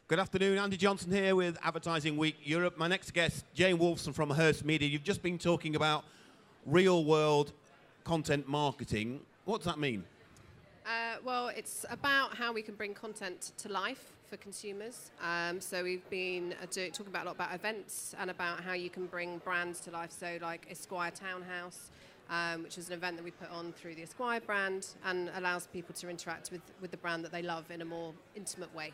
Good afternoon, Andy Johnson here with Advertising Week Europe. My next guest, Jane Wolfson from Hearst Media. You've just been talking about real-world content marketing. What does that mean? Well, it's about how we can bring content to life for consumers. So we've been talking about a lot about events and about how you can bring brands to life. So like Esquire Townhouse, which is an event that we put on through the Esquire brand and allows people to interact with the brand that they love in a more intimate way.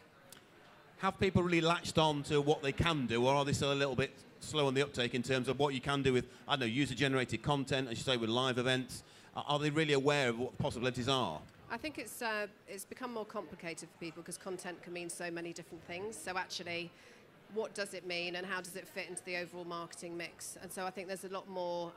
Have people really latched on to what they can do, or are they still a little bit slow on the uptake in terms of what you can do with, I don't know, user-generated content, as you say, with live events? Are they really aware of what the possibilities are? I think it's become more complicated for people because content can mean so many different things. So actually, what does it mean, and how does it fit into the overall marketing mix? And so I think there's a lot more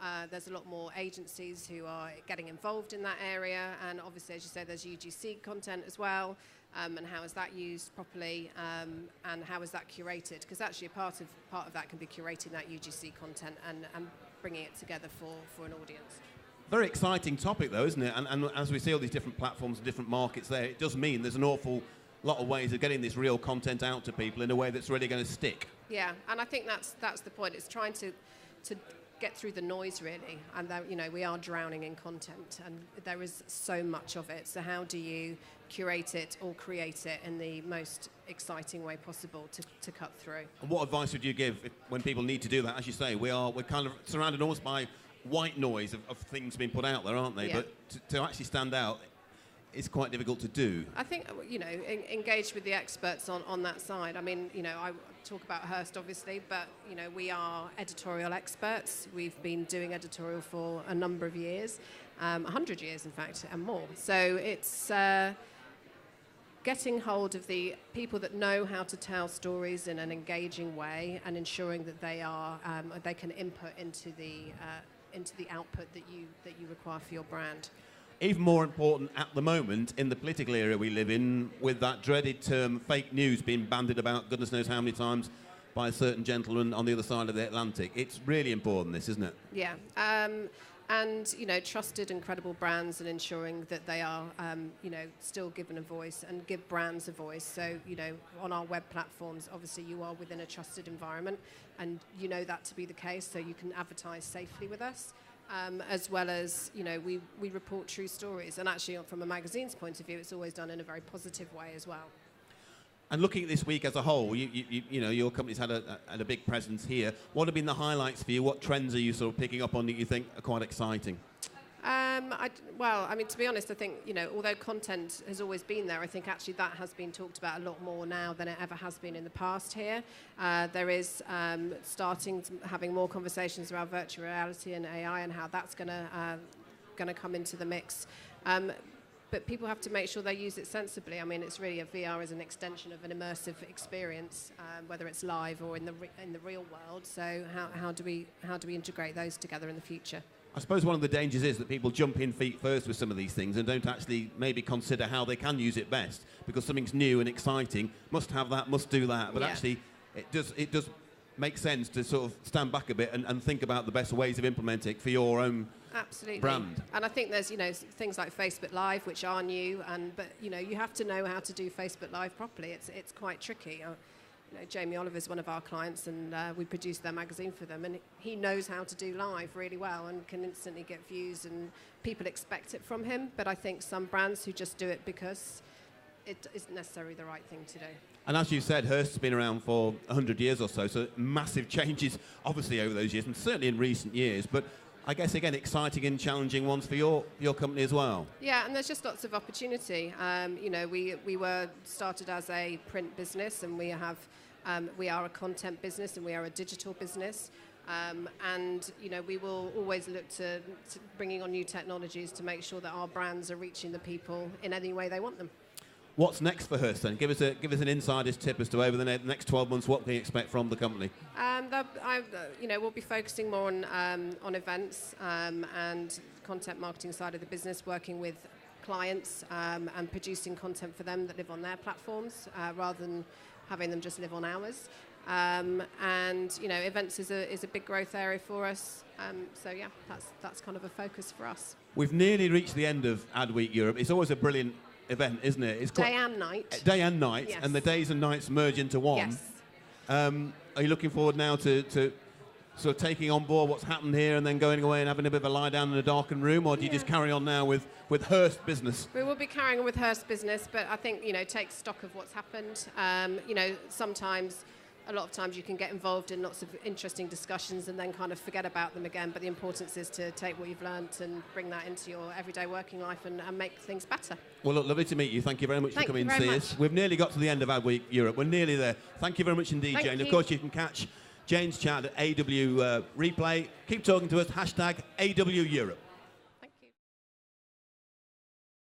agencies who are getting involved in that area. And obviously, as you say, there's UGC content as well. And how is that used properly, and how is that curated? Because actually, part of that can be curating that UGC content and bringing it together for an audience. Very exciting topic, though, isn't it? And as we see all these different platforms and different markets there, it does mean there's an awful lot of ways of getting this real content out to people in a way that's really going to stick. Yeah, and I think that's the point. It's trying to get through the noise, really. And we are drowning in content, and there is so much of it. So how do you curate it or create it in the most exciting way possible to cut through? And what advice would you give when people need to do that? As you say, we're kind of surrounded almost by white noise of things being put out there, aren't they? Yeah. But to actually stand out, it's quite difficult to do. I think, engage with the experts on that side. I mean, I talk about Hearst, obviously, but, we are editorial experts. We've been doing editorial for a number of years, 100 years, in fact, and more. So it's getting hold of the people that know how to tell stories in an engaging way and ensuring that they can input into the output that you require for your brand. Even more important at the moment in the political era we live in, with that dreaded term fake news being bandied about goodness knows how many times by a certain gentleman on the other side of the Atlantic. It's really important, this, isn't it? Yeah. And, trusted and credible brands, and ensuring that they are, still given a voice and give brands a voice. So, on our web platforms, obviously you are within a trusted environment, and you know that to be the case, so you can advertise safely with us. As well as, we report true stories. And actually, from a magazine's point of view, it's always done in a very positive way as well. And looking at this week as a whole, your company's had a big presence here. What have been the highlights for you? What trends are you sort of picking up on that you think are quite exciting? To be honest, I think, although content has always been there, I think actually that has been talked about a lot more now than it ever has been in the past here. There is having more conversations around virtual reality and AI and how that's going to come into the mix. But people have to make sure they use it sensibly. I mean, it's really VR is an extension of an immersive experience, whether it's live or in the real world. So how do we integrate those together in the future? I suppose one of the dangers is that people jump in feet first with some of these things and don't actually maybe consider how they can use it best, because something's new and exciting, must have that, must do that. But actually, it does make sense to sort of stand back a bit and think about the best ways of implementing it for your own brand. And I think there's things like Facebook Live, which are new, but you have to know how to do Facebook Live properly. It's quite tricky. Jamie Oliver's one of our clients, and we produce their magazine for them, and he knows how to do live really well and can instantly get views, and people expect it from him. But I think some brands who just do it because it isn't necessarily the right thing to do. And as you said, Hearst has been around for 100 years or so massive changes obviously over those years, and certainly in recent years, but I guess, again, exciting and challenging ones for your company as well. Yeah, and there's just lots of opportunity. We were started as a print business, and we are a content business, and we are a digital business. We will always look to bringing on new technologies to make sure that our brands are reaching the people in any way they want them. What's next for Hearst then? Give us an insider's tip as to over the next 12 months what can you expect from the company? We'll be focusing more on events and content marketing side of the business, working with clients and producing content for them that live on their platforms rather than having them just live on ours. Events is a big growth area for us. That's kind of a focus for us. We've nearly reached the end of Ad Week Europe. It's always a brilliant event, isn't it? It's day and night. Day and night, yes. and the days and nights merge into one. Yes. Are you looking forward now to sort of taking on board what's happened here and then going away and having a bit of a lie down in a darkened room, or do you just carry on now with Hearst business? We will be carrying on with Hearst business, but I think, take stock of what's happened. A lot of times you can get involved in lots of interesting discussions and then kind of forget about them again, but the importance is to take what you've learnt and bring that into your everyday working life and make things better. Well, look, lovely to meet you. Thank you very much for coming to see us. We've nearly got to the end of Ad Week Europe. We're nearly there. Thank you very much indeed, Jane. Of course, you can catch Jane's chat at AW Replay. Keep talking to us, #AW Europe.